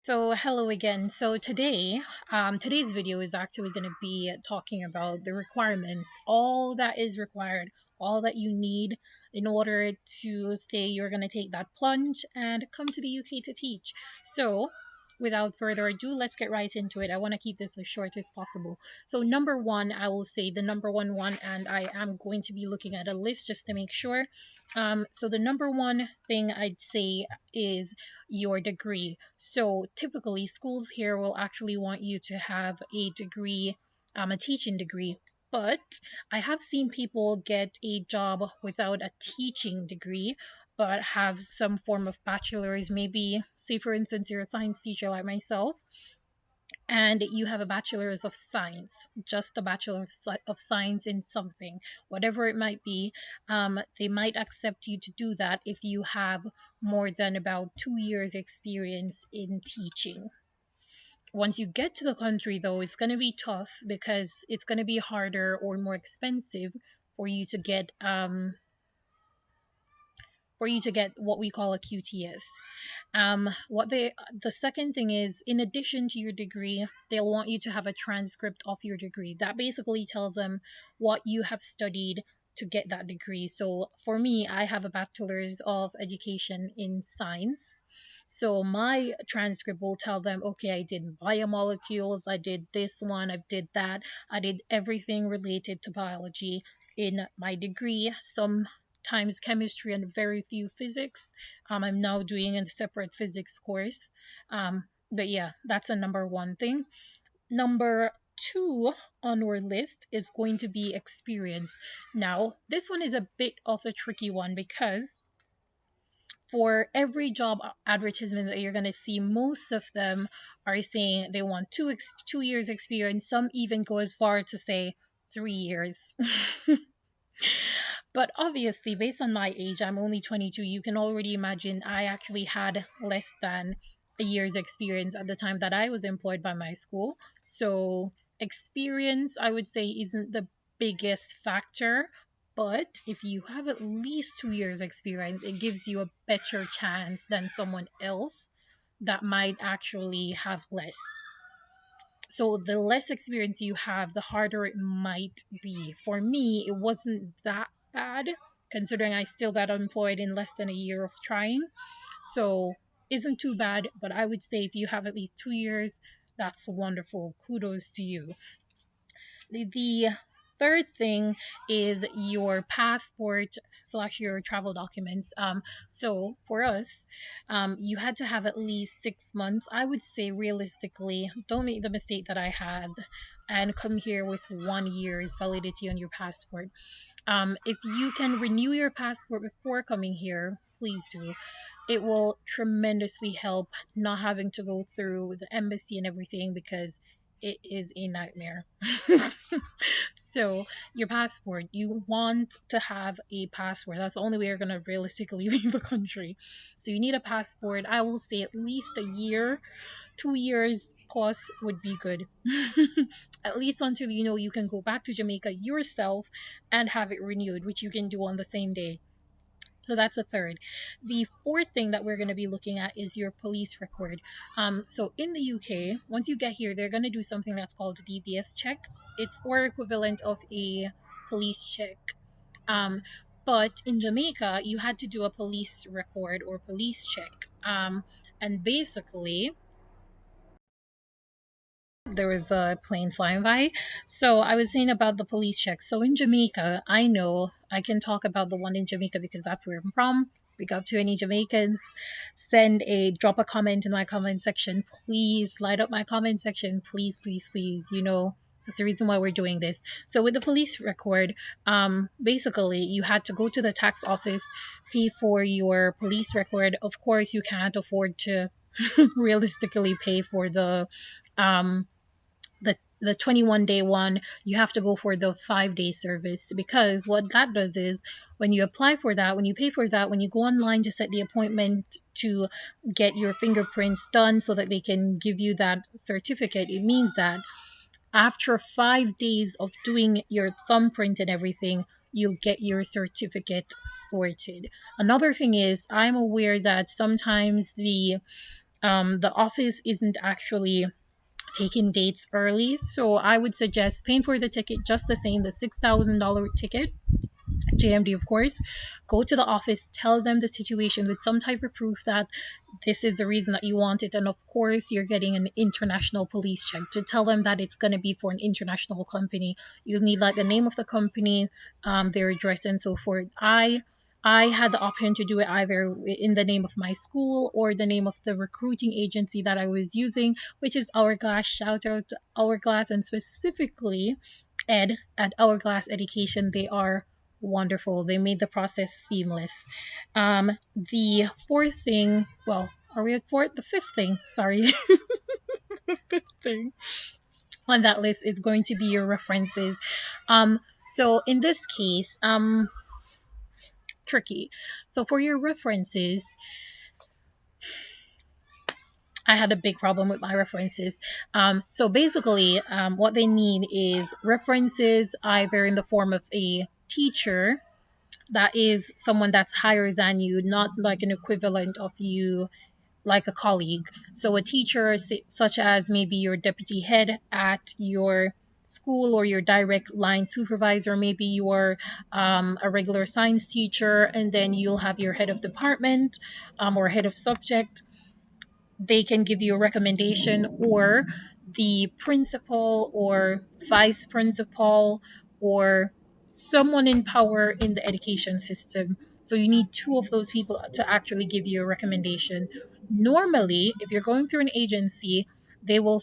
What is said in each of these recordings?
So hello again. Today's video is actually going to be talking about the requirements, all that is required, all that you need in order to say you're going to take that plunge and come to the UK to teach. So without further ado, let's get right into it. I want to keep this as short as possible. So number one, I will say the number one, and I am going to be looking at a list just to make sure. So the number one thing I'd say is your degree. So typically, schools here will actually want you to have a degree, a teaching degree. But I have seen people get a job without a teaching degree, but have some form of bachelor's. Maybe, say, for instance, you're a science teacher like myself, and you have a bachelor's of science, just a bachelor of science in something, whatever it might be. They might accept you to do that if you have more than about 2 years experience in teaching. Once you get to the country, though, it's going to be tough because it's going to be harder or more expensive for you to get what we call a QTS. What they The second thing is, in addition to your degree, they'll want you to have a transcript of your degree. That basically tells them what you have studied to get that degree. So for me, I have a bachelor's of education in science. So my transcript will tell them, okay, I did biomolecules, I did this one, I did that, I did everything related to biology in my degree. Sometimes chemistry and very few physics. I'm now doing a separate physics course. But yeah, that's a number one thing. Number two on our list is going to be experience. Now, this one is a bit of a tricky one because for every job advertisement that you're going to see, most of them are saying they want 2 years experience. Some even go as far to say 3 years. But obviously, based on my age, I'm only 22. You can already imagine I actually had less than a year's experience at the time that I was employed by my school. So, experience, I would say, isn't the biggest factor. But if you have at least 2 years' experience, it gives you a better chance than someone else that might actually have less. So the less experience you have, the harder it might be. For me, it wasn't that bad considering I still got employed in less than a year of trying. So isn't too bad, but I would say if you have at least 2 years, that's wonderful. Kudos to you. The third thing is your passport slash your travel documents. So for us, you had to have at least 6 months. I would say realistically, don't make the mistake that I had and come here with 1 year's validity on your passport. If you can renew your passport before coming here, please do. It will tremendously help not having to go through the embassy and everything because it is a nightmare. So, your passport, you want to have a passport. That's the only way you're going to realistically leave the country. So, you need a passport. I will say at least a year, 2 years plus would be good. At least until you know you can go back to Jamaica yourself and have it renewed, which you can do on the same day. So that's a third. The fourth thing that we're going to be looking at is your police record. So in the UK, once you get here, they're going to do something that's called a DBS check. It's or equivalent of a police check. Um, but in Jamaica, you had to do a police record or police check. And basically, there was a plane flying by. So I was saying about the police check. So in Jamaica, I know I can talk about the one in Jamaica because that's where I'm from. Big up to any Jamaicans. Drop a comment in my comment section. Please light up my comment section. Please, please, please. That's the reason why we're doing this. So with the police record, basically you had to go to the tax office, pay for your police record. Of course, you can't afford to realistically pay for um the 21-day one. You have to go for the 5-day service because what that does is when you apply for that, when you pay for that, when you go online to set the appointment to get your fingerprints done so that they can give you that certificate, it means that after 5 days of doing your thumbprint and everything, you'll get your certificate sorted. Another thing is, I'm aware that sometimes the The office isn't actually taking dates early, so I would suggest paying for the ticket just the same, the $6,000 ticket, JMD, of course. Go to the office, tell them the situation with some type of proof that this is the reason that you want it. And of course, you're getting an international police check to tell them that it's going to be for an international company. You'll need like the name of the company, their address, and so forth. I had the option to do it either in the name of my school or the name of the recruiting agency that I was using, which is Hourglass. Shout out to Hourglass, and specifically Ed at Hourglass Education. They are wonderful. They made the process seamless. The fourth thing, well, are we at fourth? The fifth thing, sorry. The fifth thing on that list is going to be your references. So in this case, tricky. So for your references, I had a big problem with my references. So basically, what they need is references either in the form of a teacher that is someone that's higher than you, not like an equivalent of you, like a colleague. So a teacher, such as maybe your deputy head at your school or your direct line supervisor, maybe you're a regular science teacher, and then you'll have your head of department or head of subject. They can give you a recommendation, or the principal or vice principal or someone in power in the education system. So you need two of those people to actually give you a recommendation. Normally, if you're going through an agency, they will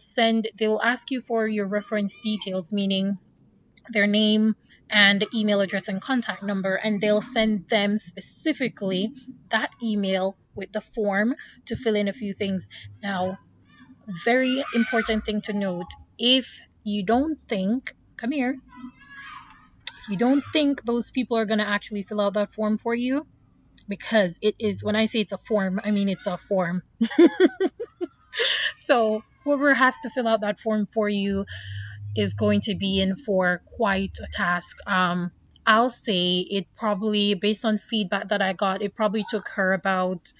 ask you for your reference details, meaning their name and email address and contact number, and they'll send them specifically that email with the form to fill in a few things. Now, very important thing to note, if you don't think, come here, if you don't think those people are going to actually fill out that form for you, because it is, when I say it's a form, I mean it's a form. So whoever has to fill out that form for you is going to be in for quite a task. I'll say it probably, based on feedback that I got, it probably took her about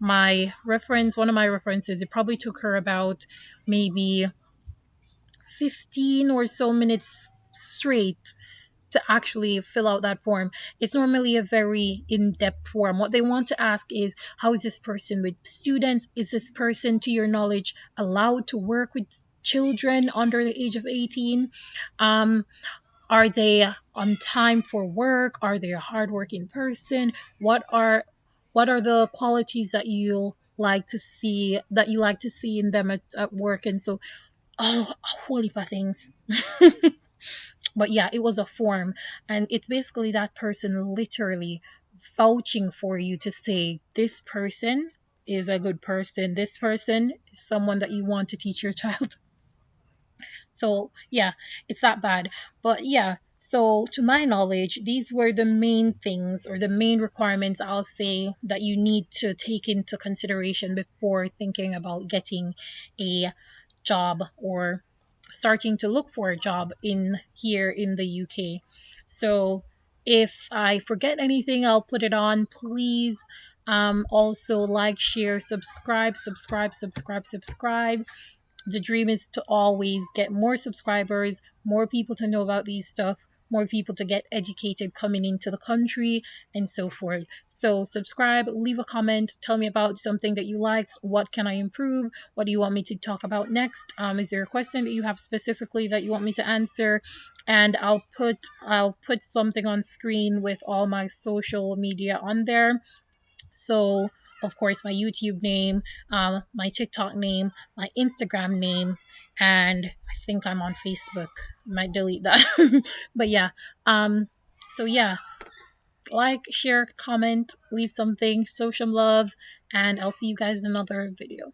my reference, one of my references, it probably took her about maybe 15 or so minutes straight to actually fill out that form. It's normally a very in depth form. What they want to ask is, how is this person with students? Is this person, to your knowledge, allowed to work with children under the age of 18? Um, are they on time for work? Are they a hardworking person? What are the qualities that you like to see in them at work? And so, oh, holy things. But yeah, it was a form, and it's basically that person literally vouching for you to say this person is a good person, this person is someone that you want to teach your child. So yeah, it's that bad. But yeah, so to my knowledge, these were the main things or the main requirements, I'll say, that you need to take into consideration before thinking about getting a job or starting to look for a job in here in the UK. So if I forget anything, I'll put it on. Please also like, share, subscribe. The dream is to always get more subscribers, more people to know about these stuff, more people to get educated coming into the country, and so forth. So subscribe, leave a comment, tell me about something that you liked. What can I improve? What do you want me to talk about next? Is there a question that you have specifically that you want me to answer? And I'll put something on screen with all my social media on there. So, of course, my YouTube name, my TikTok name, my Instagram name, and I think I'm on Facebook. Might delete that. But yeah, so yeah, like, share, comment, leave something, show some love, and I'll see you guys in another video.